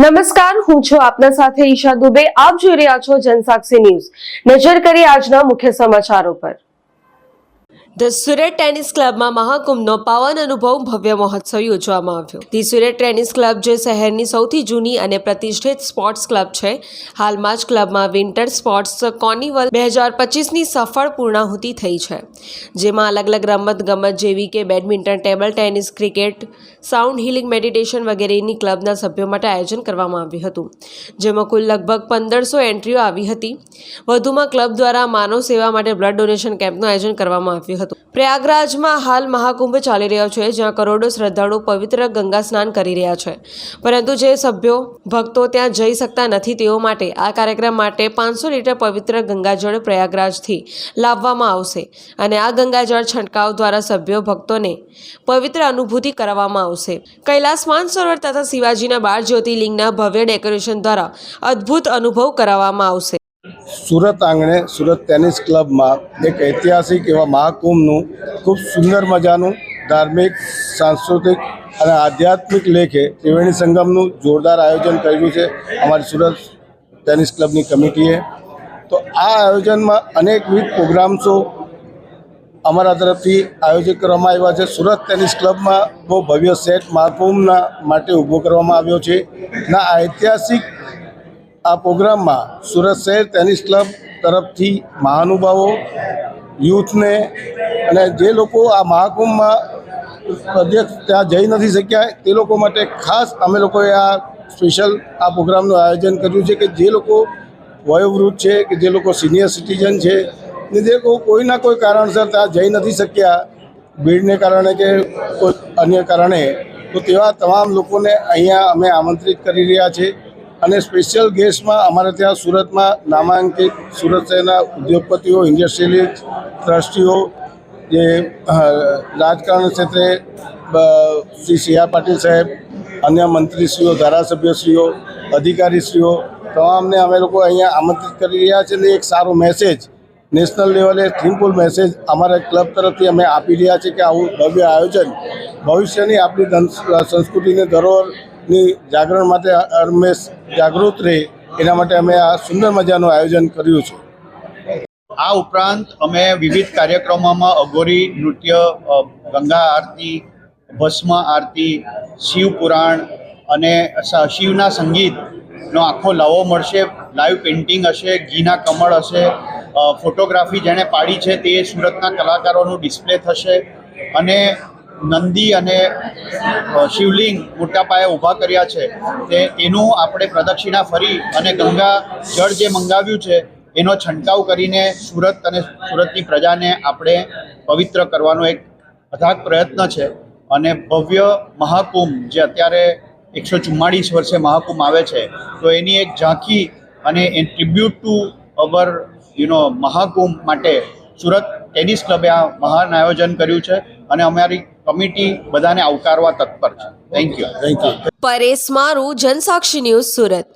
નમસ્કાર, હું છું આપના સાથે ઈશા દુબે. આપ જોઈ રહ્યા છો જનસાક્ષી ન્યૂઝ. નજર કરીએ આજના મુખ્ય સમાચારો પર. ધ સુરત ટેનિસ ક્લબમાં મહાકુંભનો પાવન અનુભવ ભવ્ય મહોત્સવ યોજવામાં આવ્યો. ધી સુરત ટેનિસ ક્લબ જે શહેરની સૌથી જૂની અને પ્રતિષ્ઠિત સ્પોર્ટ્સ ક્લબ છે, હાલમાં જ ક્લબમાં વિન્ટર સ્પોર્ટ્સ કાર્નિવલ 2025ની સફળ પૂર્ણાહુતિ થઈ છે, જેમાં અલગ અલગ રમત-ગમત જેવી કે badminton, table tennis, cricket, sound healing, meditation વગેરેની ક્લબના સભ્યો માટે આયોજન કરવામાં આવ્યું હતું, જેમાં કુલ લગભગ 1500 એન્ટ્રીઓ આવી હતી. વધુમાં ક્લબ દ્વારા માનવ સેવા માટે બ્લડ ડોનેશન કેમ્પનું આયોજન કરવામાં આવ્યું હતું. પ્રયાગરાજમાં હાલ મહાકુંભ ચાલી રહ્યો છે, જ્યાં કરોડો શ્રદ્ધાળુ પવિત્ર ગંગા સ્નાન કરી રહ્યા છે, પરંતુ જે સભ્યો ભક્તો ત્યાં જઈ શકતા નથી તેઓ માટે આ કાર્યક્રમ માટે 500 લીટર પવિત્ર ગંગાજળ પ્રયાગરાજથી લાવવામાં આવશે અને આ ગંગાજળ છંટકાવ દ્વારા સભ્યો ભક્તોને પવિત્ર અનુભૂતિ કરાવવામાં આવશે. કૈલાસ માનસરોવર તથા શિવાજીના 12 જ્યોતિર્લિંગના ભવ્ય ડેકોરેશન દ્વારા અદ્ભુત અનુભવ કરાવવામાં આવશે. સુરત આંગણે સુરત ટેનિસ ક્લબમાં એક ઐતિહાસિક એવા મહાકુંભનું ખૂબ સુંદર મજાનું ધાર્મિક, સાંસ્કૃતિક અને આધ્યાત્મિક લેખે ત્રિવેણી સંગમનું જોરદાર આયોજન કર્યું છે અમારી સુરત ટેનિસ ક્લબની કમિટીએ. તો આ આયોજનમાં અનેકવિધ પ્રોગ્રામ્સો અમારા તરફથી આયોજિત કરવામાં આવ્યા છે. સુરત ટેનિસ ક્લબમાં બહુ ભવ્ય સેટ મહાકુંભના માટે ઊભો કરવામાં આવ્યો છે. ના ઐતિહાસિક આ પ્રોગ્રામમાં સુરત શહેર ટેનિસ ક્લબ તરફથી મહાનુભાવો, યુથને અને જે લોકો આ મહાકુંભમાં પ્રત્યક્ષ ત્યાં જઈ નથી શક્યા તે લોકો માટે ખાસ અમે લોકોએ આ સ્પેશિયલ આ પ્રોગ્રામનું આયોજન કર્યું છે કે જે લોકો વયોવૃદ્ધ છે, કે જે લોકો સિનિયર સિટીઝન છે, ને જે લોકો કોઈના કોઈ કારણસર ત્યાં જઈ નથી શક્યા, ભીડને કારણે કે કોઈ અન્ય કારણે, તો તેવા તમામ લોકોને અહીંયા અમે આમંત્રિત કરી રહ્યા છીએ. અને સ્પેશિયલ ગેસ્ટમાં અમારે ત્યાં સુરતમાં નામાંકિત સુરત શહેરના ઉદ્યોગપતિઓ, ઇન્ડસ્ટ્રીયલિસ્ટ, ટ્રસ્ટીઓ, જે રાજકારણ ક્ષેત્રે શ્રી સી.આર. પાટીલ સાહેબ, અન્ય મંત્રીશ્રીઓ, ધારાસભ્યશ્રીઓ, અધિકારીશ્રીઓ તમામને અમે લોકો અહીંયા આમંત્રિત કરી રહ્યા છીએ. અને એક સારો મેસેજ નેશનલ લેવલે થીમફુલ મેસેજ અમારા ક્લબ તરફથી અમે આપી રહ્યા છીએ કે આવું ભવ્ય આયોજન ભવિષ્યની આપણી સંસ્કૃતિને ધરોહરની જાગરણ માટે હંમેશ જાગૃત રહે એના માટે અમે આ સુંદર મજાનું આયોજન કર્યું છે. આ ઉપરાંત અમે વિવિધ કાર્યક્રમોમાં અઘોરી નૃત્ય, ગંગા આરતી, ભસ્મ આરતી, શિવ પુરાણ અને શિવના સંગીતનો આખો લાવો મળશે. લાઈવ પેઇન્ટિંગ હશે, ઘીના કમળ હશે, ફોટોગ્રાફી જેણે પાડી છે તે સુરતના કલાકારોનું ડિસ્પ્લે થશે અને નંદી અને શિવલિંગ મોટા પાયે ઊભા કર્યા છે તેનું આપણે પ્રદક્ષિણા ફરી અને ગંગા જળ જે મંગાવ્યું છે એનો છંટકાવ કરીને સુરત અને સુરતની પ્રજાને આપણે પવિત્ર કરવાનો એક અથાગ પ્રયત્ન છે. અને ભવ્ય મહાકુંભ જે અત્યારે 144 વર્ષે મહાકુંભ આવે છે, તો એની એક ઝાંખી અને એ ટ્રિબ્યુટ ટુ અવર મહાકુંભ માટે સુરત ટેનિસ ક્લબે આ મહાન આયોજન કર્યું છે અને અમારી કમિટી બધાને આવકારવા તત્પર છે. Thank you. પરેશ મારું, જનસાક્ષી ન્યૂઝ, સુરત.